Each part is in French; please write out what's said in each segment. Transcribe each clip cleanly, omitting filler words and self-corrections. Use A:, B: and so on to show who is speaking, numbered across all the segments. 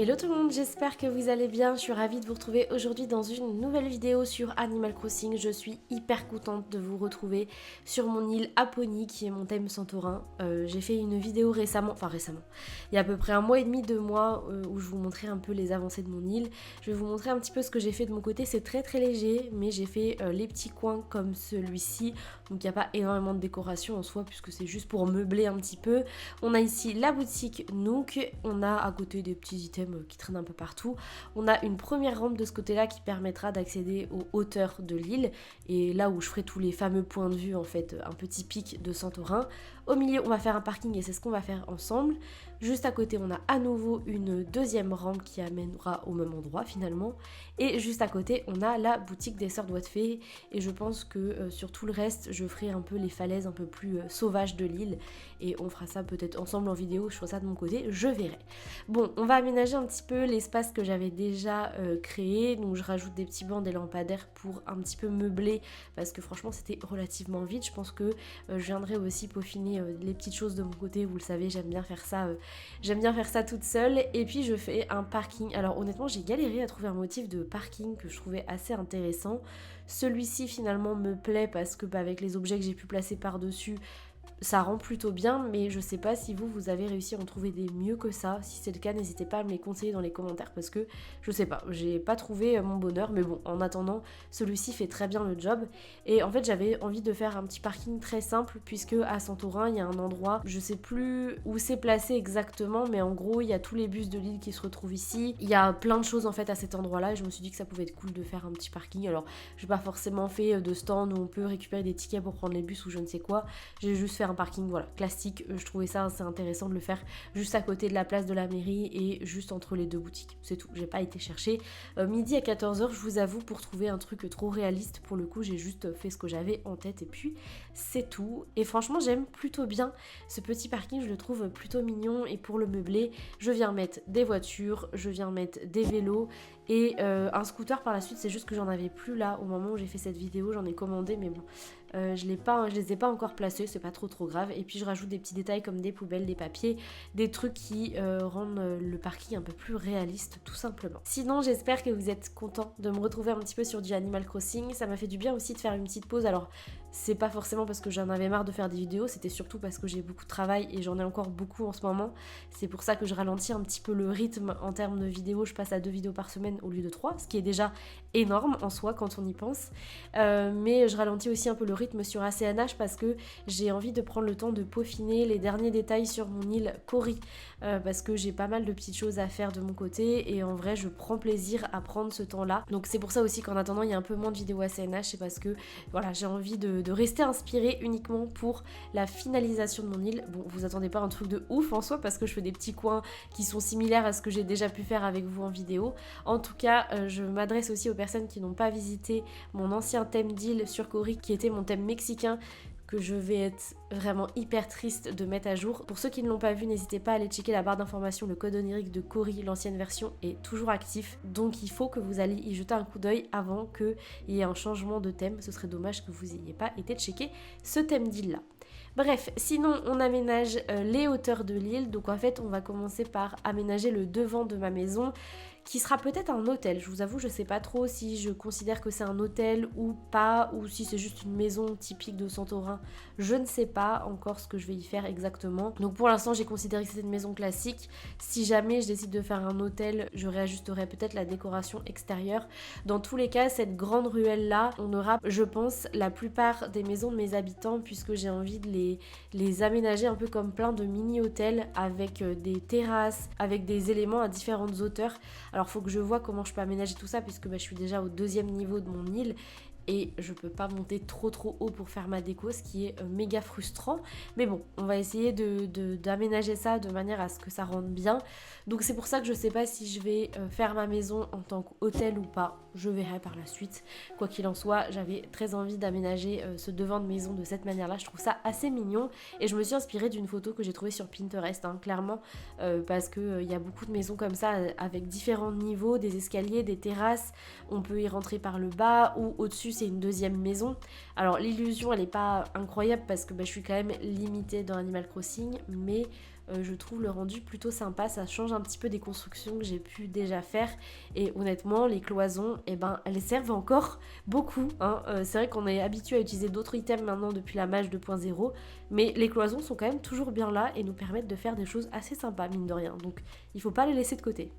A: Hello tout le monde, j'espère que vous allez bien. Je suis ravie de vous retrouver aujourd'hui dans une nouvelle vidéo sur Animal Crossing. Je suis hyper contente de vous retrouver sur mon île Apony qui est mon thème Santorin. J'ai fait une vidéo récemment, il y a à peu près un mois et demi, 2 mois où je vous montrais un peu les avancées de mon île. Je vais vous montrer un petit peu ce que j'ai fait de mon côté. C'est très très léger, mais j'ai fait les petits coins comme celui-ci. Donc il n'y a pas énormément de décoration en soi puisque c'est juste pour meubler un petit peu. On a ici la boutique Nook, on a à côté des petits items qui traînent un peu partout. On a une première rampe de ce côté-là qui permettra d'accéder aux hauteurs de l'île et là où je ferai tous les fameux points de vue en fait un peu typiques de Santorin. Au milieu on va faire un parking et c'est ce qu'on va faire ensemble. Juste à côté on a à nouveau une deuxième rampe qui amènera au même endroit finalement et juste à côté on a la boutique des sœurs doigts de fée et je pense que sur tout le reste je ferai un peu les falaises un peu plus sauvages de l'île et on fera ça peut-être ensemble en vidéo, je ferai ça de mon côté, je verrai. Bon, on va aménager un petit peu l'espace que j'avais déjà créé, donc je rajoute des petits bancs, des lampadaires pour un petit peu meubler parce que franchement c'était relativement vide. Je pense que je viendrai aussi peaufiner les petites choses de mon côté, vous le savez, j'aime bien faire ça toute seule. Et puis je fais un parking. Alors honnêtement j'ai galéré à trouver un motif de parking que je trouvais assez intéressant. Celui-ci finalement me plaît parce que avec les objets que j'ai pu placer par dessus ça rend plutôt bien, mais je sais pas si vous avez réussi à en trouver des mieux que ça. Si c'est le cas, n'hésitez pas à me les conseiller dans les commentaires parce que je sais pas, j'ai pas trouvé mon bonheur, mais bon, en attendant, celui-ci fait très bien le job. Et en fait, j'avais envie de faire un petit parking très simple puisque à Santorin, il y a un endroit, je sais plus où c'est placé exactement, mais en gros, il y a tous les bus de l'île qui se retrouvent ici. Il y a plein de choses en fait à cet endroit-là et je me suis dit que ça pouvait être cool de faire un petit parking. Alors, j'ai pas forcément fait de stand où on peut récupérer des tickets pour prendre les bus ou je ne sais quoi. J'ai juste fait un parking voilà classique, je trouvais ça assez intéressant de le faire juste à côté de la place de la mairie et juste entre les deux boutiques, c'est tout, j'ai pas été chercher midi à 14h, je vous avoue, pour trouver un truc trop réaliste. Pour le coup j'ai juste fait ce que j'avais en tête et puis c'est tout. Et franchement j'aime plutôt bien ce petit parking, je le trouve plutôt mignon. Et pour le meubler je viens mettre des voitures, je viens mettre des vélos et un scooter par la suite. C'est juste que j'en avais plus là au moment où j'ai fait cette vidéo, j'en ai commandé mais bon je les ai pas encore placés, c'est pas trop grave. Et puis je rajoute des petits détails comme des poubelles, des papiers, des trucs qui rendent le parking un peu plus réaliste tout simplement. Sinon j'espère que vous êtes contents de me retrouver un petit peu sur du Animal Crossing. Ça m'a fait du bien aussi de faire une petite pause. Alors c'est pas forcément parce que j'en avais marre de faire des vidéos, c'était surtout parce que j'ai beaucoup de travail et j'en ai encore beaucoup en ce moment. C'est pour ça que je ralentis un petit peu le rythme en termes de vidéos. Je passe à 2 vidéos par semaine au lieu de 3, ce qui est déjà énorme en soi quand on y pense. Mais je ralentis aussi un peu le rythme sur ACNH parce que j'ai envie de prendre le temps de peaufiner les derniers détails sur mon île Cori parce que j'ai pas mal de petites choses à faire de mon côté et en vrai je prends plaisir à prendre ce temps là. Donc c'est pour ça aussi qu'en attendant il y a un peu moins de vidéos ACNH, c'est parce que voilà, j'ai envie de rester inspirée uniquement pour la finalisation de mon île. Bon, vous attendez pas un truc de ouf en soi parce que je fais des petits coins qui sont similaires à ce que j'ai déjà pu faire avec vous en vidéo. En tout cas je m'adresse aussi aux personnes qui n'ont pas visité mon ancien thème d'île sur Cori qui était mon thème mexicain, que je vais être vraiment hyper triste de mettre à jour. Pour ceux qui ne l'ont pas vu, n'hésitez pas à aller checker la barre d'informations. Le code onirique de Cori, l'ancienne version, est toujours actif. Donc il faut que vous alliez y jeter un coup d'œil avant qu'il y ait un changement de thème. Ce serait dommage que vous n'ayez pas été checker ce thème d'île là. Bref, sinon on aménage les hauteurs de l'île. Donc en fait on va commencer par aménager le devant de ma maison qui sera peut-être un hôtel. Je vous avoue, je sais pas trop si je considère que c'est un hôtel ou pas, ou si c'est juste une maison typique de Santorin. Je ne sais pas encore ce que je vais y faire exactement. Donc pour l'instant, j'ai considéré que c'était une maison classique. Si jamais je décide de faire un hôtel, je réajusterai peut-être la décoration extérieure. Dans tous les cas, cette grande ruelle-là, on aura, je pense, la plupart des maisons de mes habitants, puisque j'ai envie de les aménager un peu comme plein de mini-hôtels avec des terrasses, avec des éléments à différentes hauteurs. Alors faut que je vois comment je peux aménager tout ça puisque je suis déjà au 2e niveau de mon île et je peux pas monter trop haut pour faire ma déco, ce qui est méga frustrant. Mais bon, on va essayer d'aménager ça de manière à ce que ça rende bien. Donc c'est pour ça que je sais pas si je vais faire ma maison en tant qu'hôtel ou pas. Je verrai par la suite. Quoi qu'il en soit, j'avais très envie d'aménager ce devant de maison de cette manière-là. Je trouve ça assez mignon et je me suis inspirée d'une photo que j'ai trouvée sur Pinterest, clairement, parce qu'il y a beaucoup de maisons comme ça avec différents niveaux, des escaliers, des terrasses. On peut y rentrer par le bas ou au-dessus c'est une 2e maison. Alors l'illusion elle est pas incroyable parce que je suis quand même limitée dans Animal Crossing, mais je trouve le rendu plutôt sympa, ça change un petit peu des constructions que j'ai pu déjà faire et honnêtement les cloisons, eh ben, elles servent encore beaucoup, hein. C'est vrai qu'on est habitué à utiliser d'autres items maintenant depuis la mage 2.0, mais les cloisons sont quand même toujours bien là et nous permettent de faire des choses assez sympas mine de rien, donc il faut pas les laisser de côté.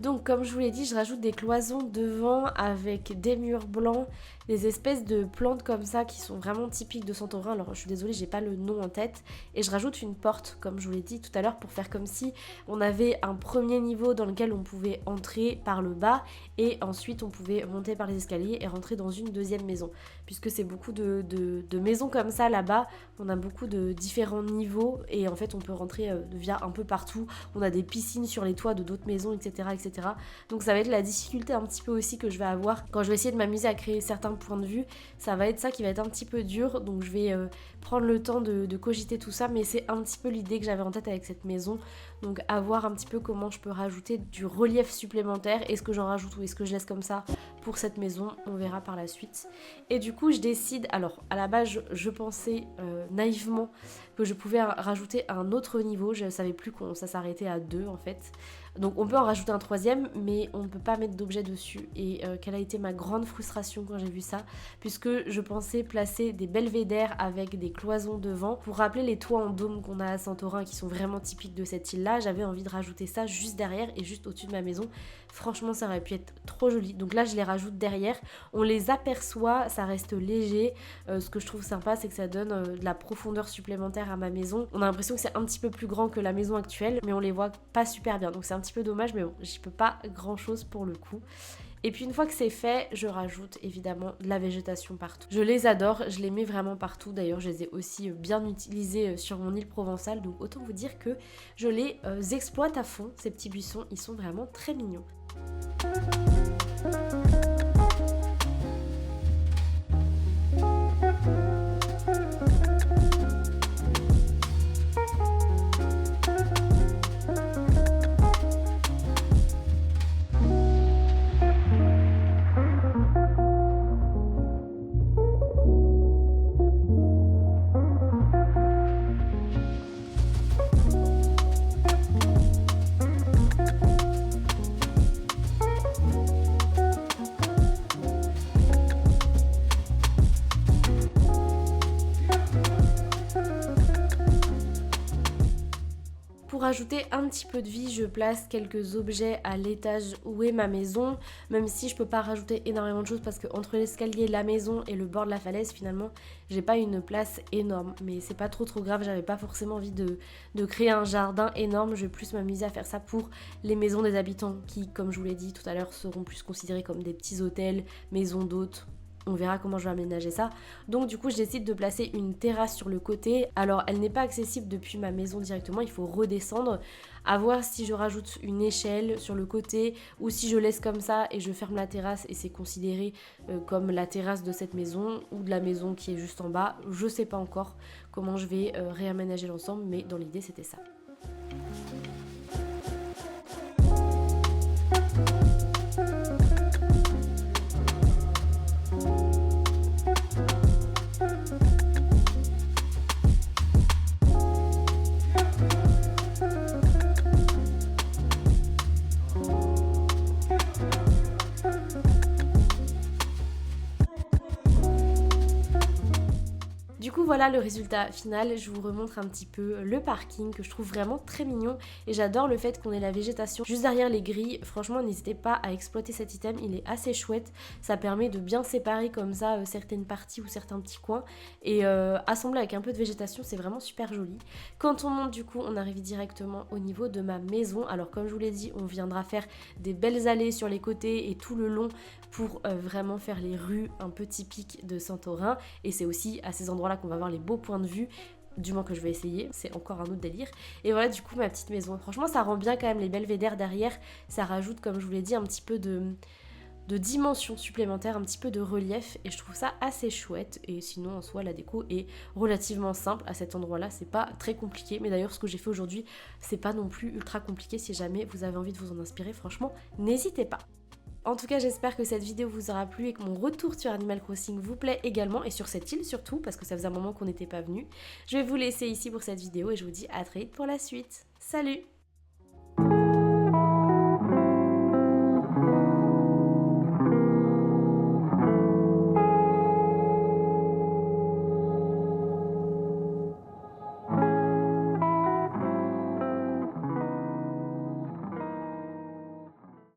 A: Donc comme je vous l'ai dit, je rajoute des cloisons devant avec des murs blancs, des espèces de plantes comme ça qui sont vraiment typiques de Santorin. Alors je suis désolée, j'ai pas le nom en tête. Et je rajoute une porte, comme je vous l'ai dit tout à l'heure, pour faire comme si on avait un premier niveau dans lequel on pouvait entrer par le bas et ensuite on pouvait monter par les escaliers et rentrer dans une deuxième maison. Puisque c'est beaucoup de maisons comme ça là-bas, on a beaucoup de différents niveaux et en fait on peut rentrer via un peu partout. On a des piscines sur les toits de d'autres maisons, etc., etc. Donc ça va être la difficulté un petit peu aussi que je vais avoir quand je vais essayer de m'amuser à créer certains points de vue. Ça va être ça qui va être un petit peu dur, donc je vais prendre le temps de cogiter tout ça, mais c'est un petit peu l'idée que j'avais en tête avec cette maison. Donc à voir un petit peu comment je peux rajouter du relief supplémentaire. Est-ce que j'en rajoute ou est-ce que je laisse comme ça pour cette maison? On verra par la suite. Et du coup je décide, alors à la base je pensais naïvement que je pouvais rajouter un autre niveau. Je savais plus qu'on ça s'arrêtait à 2 en fait. Donc on peut en rajouter un troisième, mais on ne peut pas mettre d'objet dessus. Et quelle a été ma grande frustration quand j'ai vu ça, puisque je pensais placer des belvédères avec des cloisons devant. Pour rappeler les toits en dôme qu'on a à Santorin qui sont vraiment typiques de cette île-là, j'avais envie de rajouter ça juste derrière et juste au-dessus de ma maison. Franchement, ça aurait pu être trop joli. Donc là, je les rajoute derrière. On les aperçoit, ça reste léger. Ce que je trouve sympa, c'est que ça donne de la profondeur supplémentaire à ma maison. On a l'impression que c'est un petit peu plus grand que la maison actuelle, mais on les voit pas super bien. Donc c'est un petit peu dommage, mais bon, j'y peux pas grand-chose pour le coup. Et puis une fois que c'est fait, je rajoute évidemment de la végétation partout. Je les adore, je les mets vraiment partout. D'ailleurs, je les ai aussi bien utilisés sur mon île provençale. Donc autant vous dire que je les exploite à fond, ces petits buissons. Ils sont vraiment très mignons. Pour ajouter un petit peu de vie, je place quelques objets à l'étage où est ma maison, même si je peux pas rajouter énormément de choses parce que entre l'escalier, la maison et le bord de la falaise, finalement, j'ai pas une place énorme. Mais c'est pas trop grave, j'avais pas forcément envie de créer un jardin énorme, je vais plus m'amuser à faire ça pour les maisons des habitants qui, comme je vous l'ai dit tout à l'heure, seront plus considérées comme des petits hôtels, maisons d'hôtes. On verra comment je vais aménager ça. Donc du coup je décide de placer une terrasse sur le côté. Alors elle n'est pas accessible depuis ma maison directement, il faut redescendre. À voir si je rajoute une échelle sur le côté ou si je laisse comme ça et je ferme la terrasse et c'est considéré comme la terrasse de cette maison ou de la maison qui est juste en bas. Je sais pas encore comment je vais réaménager l'ensemble, mais dans l'idée c'était ça. Du coup voilà le résultat final, je vous remontre un petit peu le parking que je trouve vraiment très mignon et j'adore le fait qu'on ait la végétation juste derrière les grilles. Franchement n'hésitez pas à exploiter cet item, il est assez chouette, ça permet de bien séparer comme ça certaines parties ou certains petits coins et assembler avec un peu de végétation, c'est vraiment super joli. Quand on monte du coup on arrive directement au niveau de ma maison, alors comme je vous l'ai dit on viendra faire des belles allées sur les côtés et tout le long pour vraiment faire les rues un peu typiques de Santorin et c'est aussi à ces endroits là qu'on va avoir les beaux points de vue, du moins que je vais essayer, c'est encore un autre délire. Et voilà du coup ma petite maison, franchement ça rend bien quand même les belvédères derrière, ça rajoute comme je vous l'ai dit un petit peu de dimension supplémentaire, un petit peu de relief et je trouve ça assez chouette. Et sinon en soi la déco est relativement simple à cet endroit là, c'est pas très compliqué, mais d'ailleurs ce que j'ai fait aujourd'hui c'est pas non plus ultra compliqué. Si jamais vous avez envie de vous en inspirer, franchement n'hésitez pas. En tout cas j'espère que cette vidéo vous aura plu et que mon retour sur Animal Crossing vous plaît également et sur cette île surtout parce que ça faisait un moment qu'on n'était pas venu. Je vais vous laisser ici pour cette vidéo et je vous dis à très vite pour la suite. Salut!